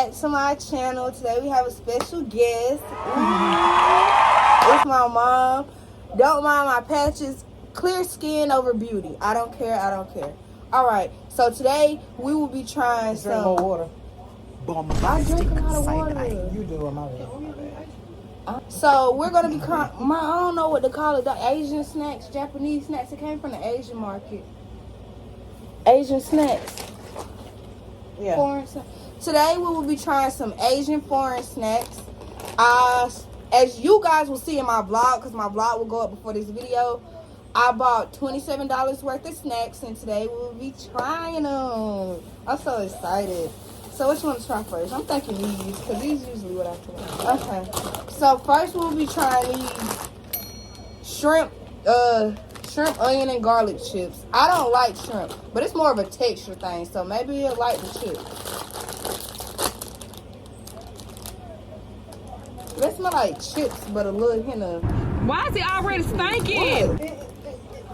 back to my channel. Today we have a special guest. It's my mom. Don't mind my patches. Clear skin over beauty. I don't care. Alright, so today we will be trying Drink more water. I drink a lot of water. You do, my bad. So we're gonna be I don't know what to call it. The Asian snacks, Japanese snacks. It came from the Asian market. Asian snacks. Yeah. Foreign snacks. Today we will be trying some Asian foreign snacks. As you guys will see in my vlog, because my vlog will go up before this video, I bought $27 worth of snacks, and today we will be trying them. I'm so excited. So which one to try first? I'm thinking these, because these usually what I try. Okay. So first we'll be trying these shrimp, onion, and garlic chips. I don't like shrimp, but it's more of a texture thing, so maybe you'll like the chips. They smell like chips, but a little hint of... Why is it already stinking?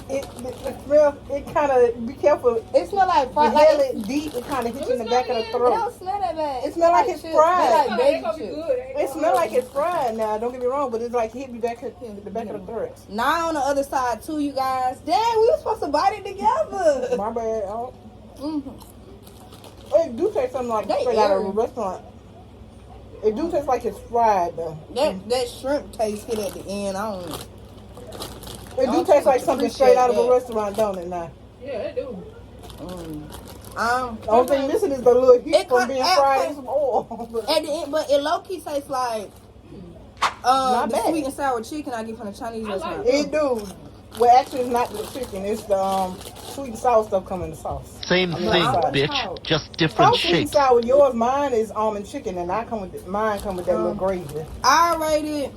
It kind of, be careful. It smell like fried. Like it deep, it kind of hits you in the back of the It throat. don't smell that bad. It smell like it's fried. It smell like baby chips. It smell like it's fried now, don't get me wrong, but it's like hit me back in the back of the throat. Now on the other side too, you guys. Dang, we were supposed to bite it together. My bad. It do taste something like straight out of a restaurant. It do taste like it's fried though. That shrimp taste hit at the end. I don't know. It do taste like something straight out of a restaurant, don't it now? Yeah, it do. The only thing missing is the little heat from being fried in some oil. At the end, but it low key tastes like the sweet and sour chicken I get from the Chinese restaurant. It do. Well, actually, it's not the chicken. It's the sweet and sour stuff coming in the sauce. Same thing, bitch. Just different Sweet and shapes. sour. Yours, mine is almond chicken, and mine come with that little gravy. I rated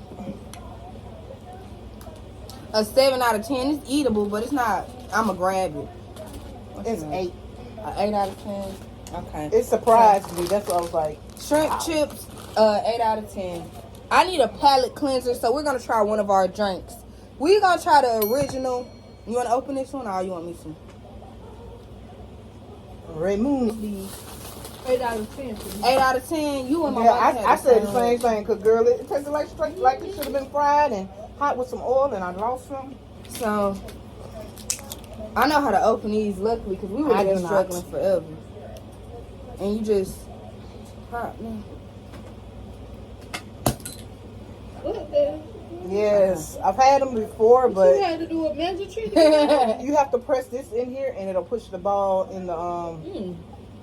a 7 out of 10. It's eatable, but it's not. I'ma grab it. It's 8. An 8 out of 10. Okay. It surprised me. That's what I was like. Shrimp chips, 8 out of 10. I need a palate cleanser, so we're gonna try one of our drinks. We're gonna try the original. You wanna open this one, or you want me to? Red Moon. 8 out of 10. 8 out of 10. You and my Yeah, wife I said the same thing, because, girl, it tasted like it should have been fried and hot with some oil, and I lost some. So, I know how to open these, luckily, because we were just struggling forever. And you just pop me. Yes, I've had them before, but You had to do a mandatory. you have to press this in here, and it'll push the ball in the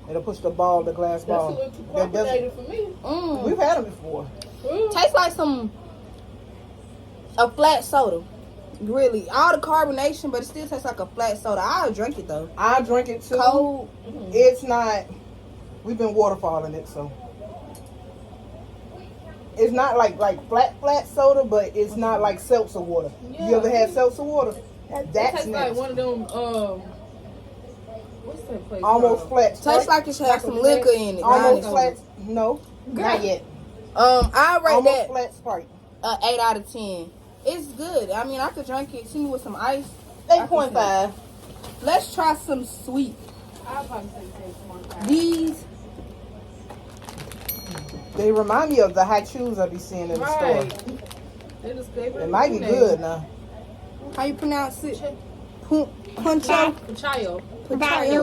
It'll push the glass ball. That's a little too complicated for me. We've had them before. Tastes like a flat soda. Really. All the carbonation, but it still tastes like a flat soda. I'll drink it, though. I'll drink it, too. Cold. It's not... We've been waterfalling it, so... It's not like flat soda, but it's not like seltzer water. Yeah. You ever had seltzer water? It That's tastes next. like one of them, what's that place Almost called? flat. Tastes like it should have some liquor in it. Almost honestly. flat. No, not yet. I rate Almost that flat Sprite. 8 out of 10. It's good. I mean, I could drink it. See me with some ice. 8.5. Let's try some sweet. I'll probably say 10.5. These. They remind me of the high chews I be seeing in the store. It It might be good now. How you pronounce it? Puncho? Pachayo. Pukayo.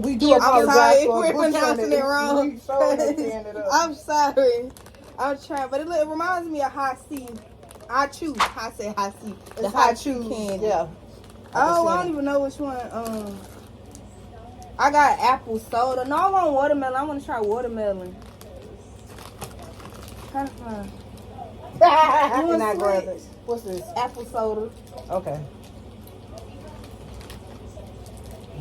We do apologize for we're pronouncing it wrong. We so understand it up. I'm sorry. I'm trying, but it reminds me of high C. I choose. I said high C. The It's high high chew chews. candy. Yeah. Oh, I don't even know which one. I got apple soda. No, I want watermelon. I want to try watermelon. Kind of fun. And I grab it. What's this? Apple soda. Okay.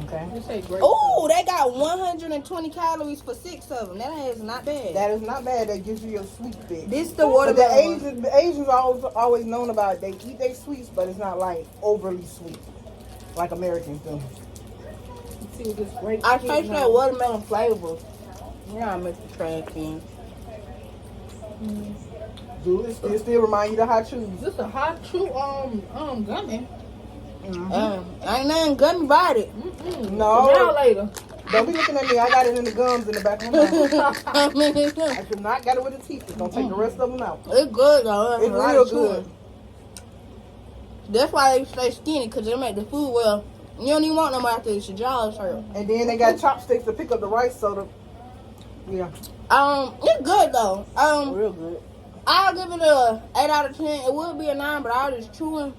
Okay. You say grape. Oh, they got 120 calories for 6 of them. That is not bad. That is not bad. That gives you your sweet bit. This the But watermelon. the Asians are always known about it. They eat their sweets, but it's not like overly sweet, like Americans do. See what this grape I is taste now. that watermelon flavor. Yeah, I mix the trash can. Do it still remind you of hot chews? Is this a hot chew gummy? Ain't nothing gummy about it. No. Now later. Don't be looking at me. I got it in the gums in the back of my mouth. I mean, it's I do not got it with the teeth. It's gonna take the rest of them out. good though. It's real good. That's why they stay skinny, because they make the food well. You don't even want them after your jaws hurt. And then they got chopsticks to pick up the rice soda. Yeah. It's good though. Real good. I'll give it a 8 out of 10. It would be a 9, but I was just chewing.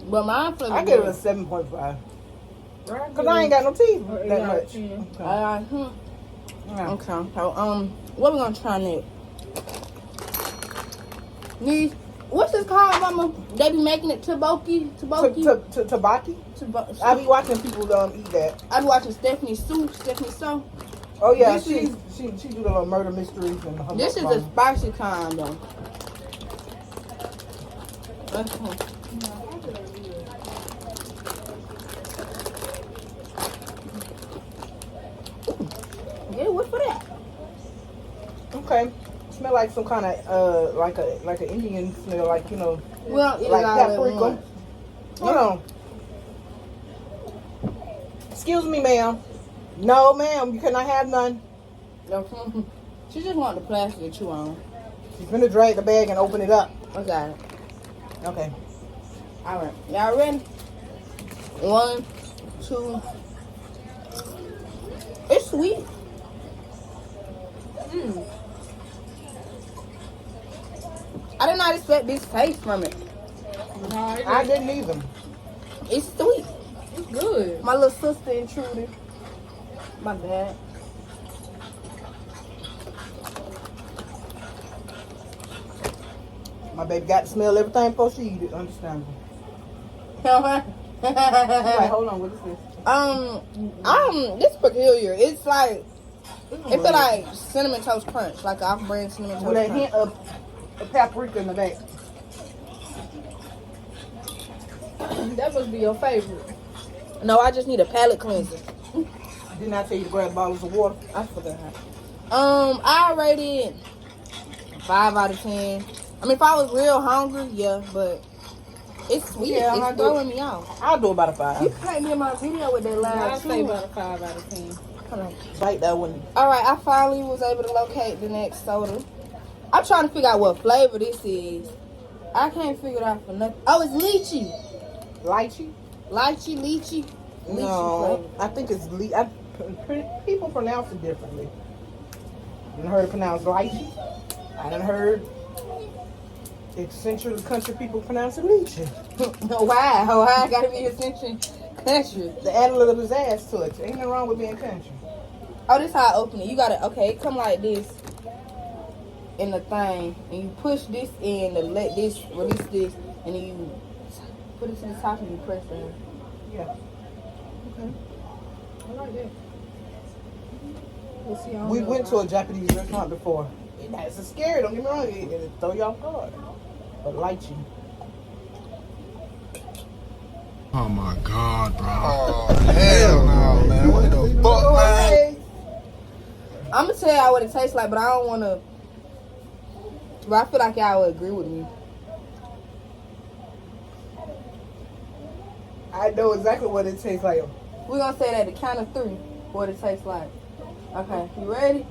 But mine feels I give it a 7.5. Because I ain't got no teeth that much. Okay. So, what we gonna try next? These, what's this called, Mama? They be making it taboki? Tabaki? I be watching people eat that. I be watching Stephanie So. Oh yeah, she do the little murder mysteries and her This is a spicy kind though. Yeah, what for that? Okay. Smell like some kind of like an Indian smell, like Well, like paprika. Hold on. Excuse me, ma'am. No, ma'am, you cannot have none. She just want the plastic to chew on. She's gonna drag the bag and open it up. I got it. Okay. All right, y'all ready? 1, 2. It's sweet. I did not expect this taste from it. I didn't either. It's sweet. It's good. My little sister intruded. My bad. My baby got to smell everything before she eat it. Understandable. She's like, hold on, what is this? This peculiar. It's like, it feel like cinnamon toast crunch, like off-brand cinnamon toast With a crunch. hint of paprika in the back. That must be your favorite. No, I just need a palate cleanser. Didn't I tell you to grab bottles of water? I forgot. I rated 5 out of 10. I mean, if I was real hungry, yeah, but it's sweet. Yeah, It's throwing me off. I'll do about a You 5. can't be in my video with that I'll loud say chewing. about a 5 out of 10. Hold on. Bite that one. All right, I finally was able to locate the next soda. I'm trying to figure out what flavor this is. I can't figure it out for nothing. Oh, it's lychee. Lychee? Lychee, lychee. No, Lychee I think it's people pronounce it differently. You done heard it pronounced lychee? I done heard Central country people pronounce it lychee. flavor. Wow, I gotta be Central country. They add a little pizzazz to it. Ain't nothing wrong with being country. Oh, this how I open it. You gotta, okay, it come like this in the thing, and you push this in to let this release this, and then you put it to the top and you press down. Yeah. Okay. I like that. We'll see. I don't We know went to about a Japanese restaurant before. It's scary, don't get me wrong. It throw you off guard. But lychee. Oh my God, bro. Oh, hell no, man. What the fuck, man? I'm gonna tell y'all what it tastes like, but I don't wanna. But I feel like y'all would agree with me. I know exactly what it tastes like. We're gonna say that at the count of 3, what it tastes like. Okay, you ready?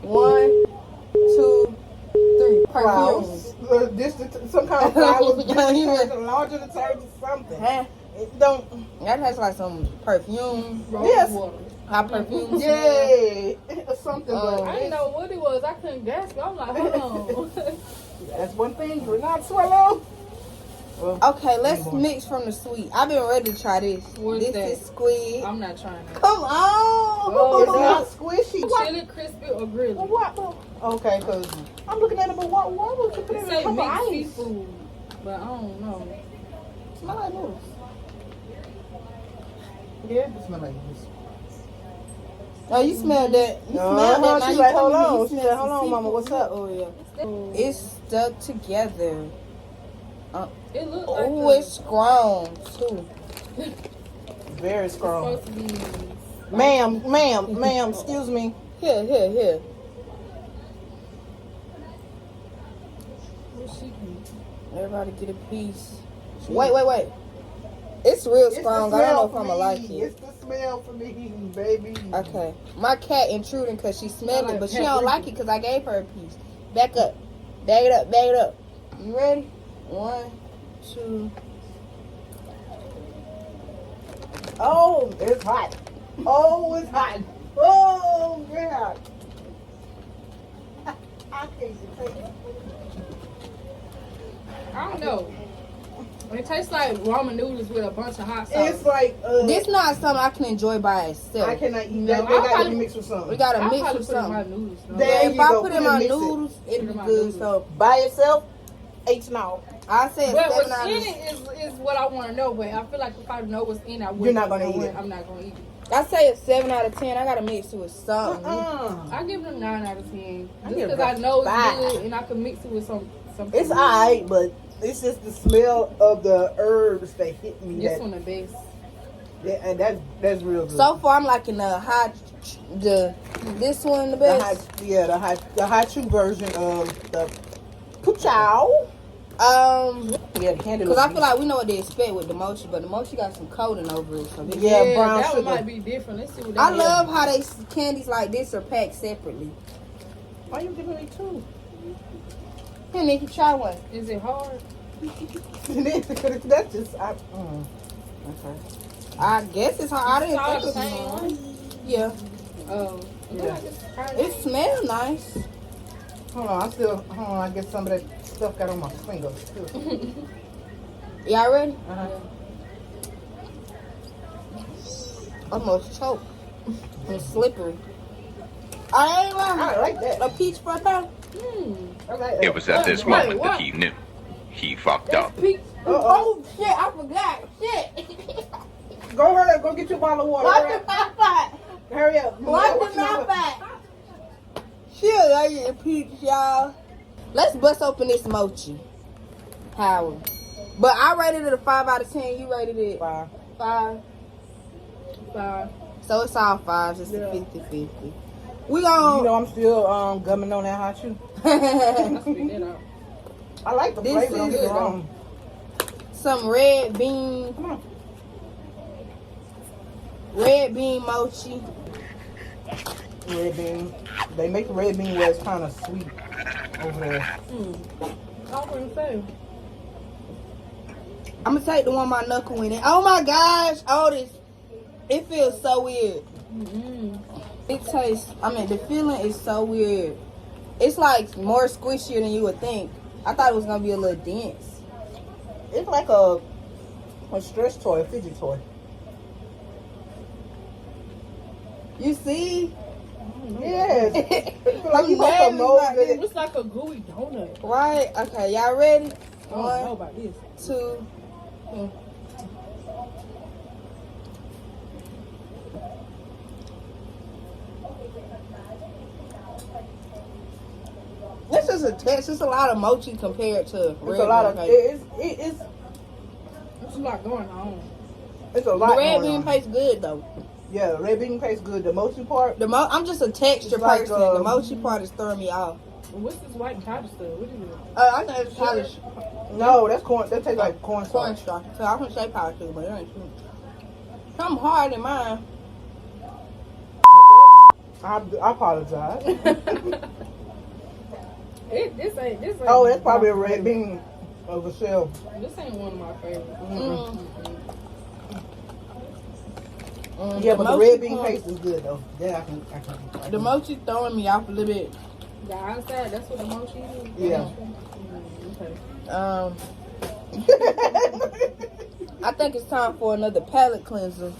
1, 2, 3. Flowers. Perfume. This some kind of flowers. Larger detergent, something. Huh? It don't. That tastes like some perfume. rose Yes. water. Hot perfume. Yay! Something. Oh. I didn't know what it was. I couldn't guess. I'm like, hold on. That's one thing you're not swallow. Well, Okay, let's mix from the sweet. I've been ready to try this. What's this that? is squid. I'm not trying it. Come on. it's not squishy. Chili, crispy, or grilled? What? Okay, because I'm looking at it, but why would you put it It in a say cup of mixed ice? seafood, but I don't know. Smell like noodles. Yeah, it smells like this. Oh, you smell that? You smell that? Now She's you like, telling hold me you on. She's smell like, hold some on, mama, seafood. what's up? Oh yeah. It's stuck together. It looks like Oh, it's strong too. Very it's strong. supposed to be. Ma'am, excuse me. Here. What's she doing? Everybody get a piece. Hmm. Wait. It's real It's the strong. I don't know smell if for I'm gonna like me. it. It's the smell for me, baby. Okay. My cat intruding because she smelled it, but she don't like it because I gave her a piece. Back up. Bag it up. Bag it up. You ready? 1, 2. Oh, it's hot. Oh, it's hot. Oh, very hot. I can't take it. I don't know. It tastes like ramen noodles with a bunch of hot sauce. It's like This not something I can enjoy by itself. I cannot eat No, that. They I'll gotta be probably- mixed with something. We gotta I'll mix probably with put it in my something. noodles. though. There If you I go. put Put in my mix it. noodles, it'd be Put in my good. noodles. So By itself, H now. I said But 7 what's out in of it is what I want to know. But I feel like if I know what's in it, You're not gonna eat it. I'm not gonna eat it. I say it's 7 out of 10. I gotta mix it with something. I give it a 9 out of 10. I Just give it because a I know it's 5. good and I can mix it with something. It's alright, but it's just the smell of the herbs that hit me. This That, one the best. yeah, and that's real good. So far, I'm liking the hot, this one the the best. the high chew version of the puchow. Yeah, the candy. Cause I feel like we know what they expect with the mochi, but the mochi got some coating over it. So Yeah, brown that sugar. one might be different. Let's see what I that love how they candies like this are packed separately. Why you giving me 2? Here, Nikki, try one. is. Is it hard? That's just Okay. I guess it's hard. I didn't all think the it was same. hard. Yeah, Oh, Yeah. it smells nice. Hold on. I get some of that stuff got on my fingers too. Y'all ready? Uh-huh. Almost choked. It's slippery. I ain't I lying. like that. A peach frappa. I like that. It was at this Wait, moment what? that he knew. He fucked up. That's peach. Oh shit! I forgot. Shit. Go hurry up. Go get your bottle of water. Watch Hurry the up. mouth back. Hurry up. Watch the mouth back. Shit, I get a peach, y'all. Let's bust open this mochi. Howard. But I rated it a 5 out of 10. You rated it 5. 5. So it's all 5s. It's a 50-50. We gon' You know I'm still gumming on that hot shoe. I like the This flavor. Don't is get me wrong. some red bean. Come on. Red bean mochi. Red bean. They make the red bean where it's kind of sweet over there. I wouldn't say. I'm gonna take the one my knuckle in it. Oh my gosh, Otis. It feels so weird. It tastes, the feeling is so weird. It's like more squishier than you would think. I thought it was gonna be a little dense. It's like a stretch toy, a fidget toy. You see? Yes. It's like you I'm must have laughing molded about it. It's like a gooey donut. Right? Okay, y'all ready? I don't know 1, about this. 2. This is a test. It's a lot of mochi compared to It's red a lot of bean paste. it's There's a lot going on. it's a lot. The red going bean on. tastes good though. Yeah, the red bean tastes good. The mochi part. I'm just a texture It's like, person. The mochi part is throwing me off. What's this white and powder stuff? What is it? I think it's powder. No, that's corn. That tastes like corn Corn starch. starch. So I can say powder sugar, but it ain't true. Something hard in mine. I apologize. This ain't. Oh, that's probably a red bean of a shell. This ain't one of my favorites. Yeah, but the mochi red bean part- paste is good though. Yeah, I can. The mochi throwing me off a little bit. The outside, that's what the mochi is? Yeah. Okay. I think it's time for another palate cleanser.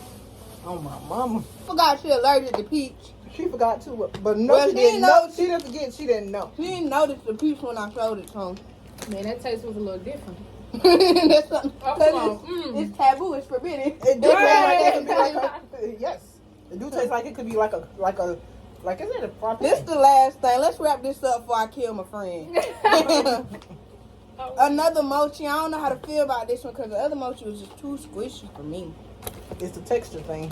Oh my mama. Forgot she allergic to peach. She forgot too, but no, Well, she she didn't know- know. She didn't forget. She didn't know. She didn't notice the peach when I showed it to him. Man, that taste was a little different. That's something. Oh, 'Cause come on. it's taboo. It's forbidden. It do taste like it could be Right. like a, yes. It do taste like it could be like is it a frappe? This the last thing. Let's wrap this up before I kill my friend. Another mochi. I don't know how to feel about this one because the other mochi was just too squishy for me. It's the texture thing.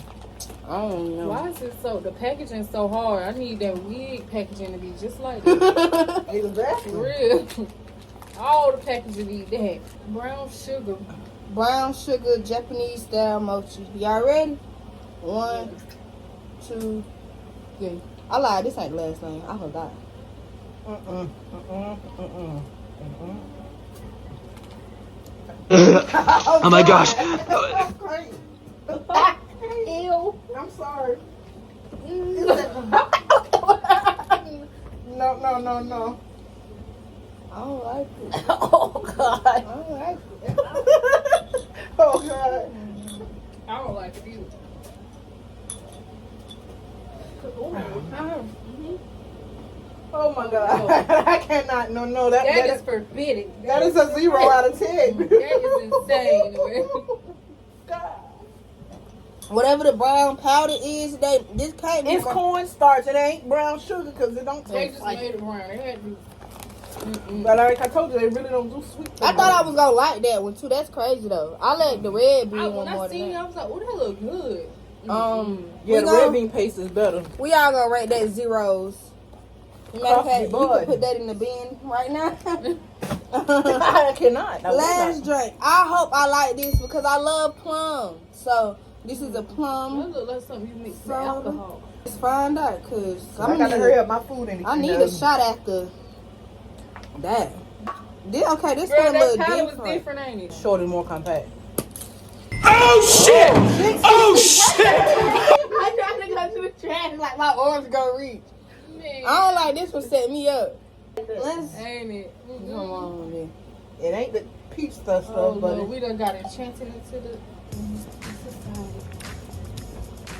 I don't know. Why is it so? The packaging so hard. I need that wig packaging to be just like that. For Exactly. real. All the packaging need that. Brown sugar. brown sugar Japanese style mochi. Y'all ready? 1, 2, 3. I lied. This ain't the last thing. I forgot. Oh my gosh. That's crazy. Ew. I'm sorry. No. I don't like it. Oh God. I don't like it. Oh God. I don't like it either. Oh my God. I cannot. No. That is forbidden. That is a 0 out of 10. That is insane. God. Whatever the brown powder is, this can't be. It's cornstarch. It ain't brown sugar because it don't They taste just like made it. it brown. They had to. But like I told you, they really don't do sweet. I thought I was gonna like that one too. That's crazy though. I like the red bean When one more I than seen it, that. I was like, "Oh, that look good." Yeah, the red bean paste is better. We all gonna rate that zeros. Matter of fact, you Bud. can put that in the bin right now. I cannot. No, Last drink. I hope I like this because I love plum. So this is a That plum. look like something you mix with Soda. alcohol. Let's find out because I gotta hurry up my food in. I need a shot after that. Okay, this Girl, one a that little powder was different. different, ain't it? Short and more compact. Oh shit! Oh shit! I'm trying to go to the trash like my arms gonna reach. Man. I don't like this one. Set me up. Let's Ain't it? come on, man. It ain't the peach stuff, Oh, but no, we done got enchanted into the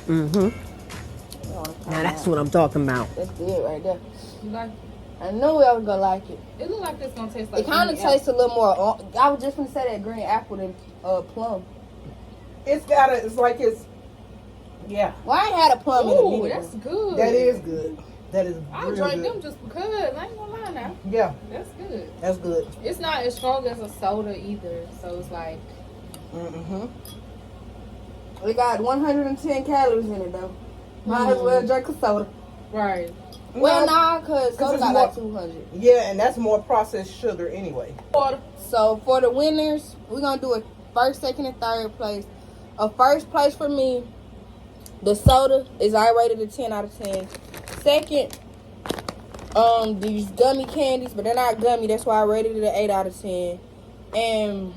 society. Now that's what I'm talking about. That's good right there. You like I knew I was gonna like it. it? Look like it's gonna taste like It kind of green tastes a little more. I was just gonna say that green apple than plum. it's like it's. Yeah, Well, I ain't had a plum in a Ooh, minute. that's good. that is good. That is I real drank good. them just because. I ain't gonna lie now. Yeah, That's good. that's good. It's not as strong as a soda either, so it's like It got 110 calories in it though. Might as well drink a soda. right. Well, nah, cause soda it's got more- like 200. Yeah, and that's more processed sugar anyway. Water. So for the winners, we're gonna do a first, second, and third place. A first place for me, the soda is I rated a 10 out of 10. Second, these gummy candies, but they're not gummy. That's why I rated it an 8 out of 10. And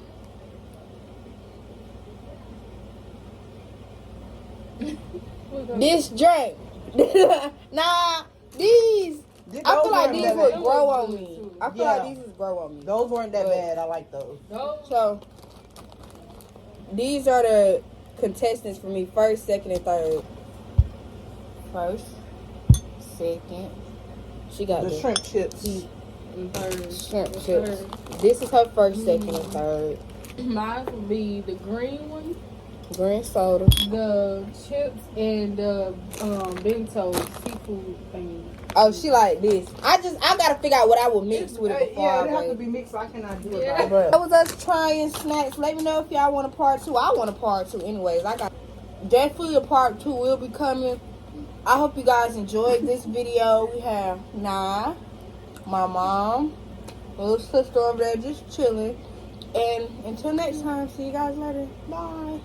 this drink, nah, these. I feel like these would grow on me. I feel like these would grow on me. Those weren't that bad. I like those. So these are the contestants for me: first, second, and third. First, second. She got The the shrimp chips. shrimp chips. This is her first, second, and third. Mine would be the green one, Green soda. the chips, and the bento seafood thing. Oh, she like this. I gotta figure out what I would mix with it before Yeah, I it have rate. to be mixed. I cannot do it. Yeah. By That was us trying snacks. Let me know if y'all want a part 2. I want a part 2 anyways. I got definitely a part 2 will be coming. I hope you guys enjoyed this video. We have Nah, my mom, little sister over there just chilling. And until next time, see you guys later. Bye.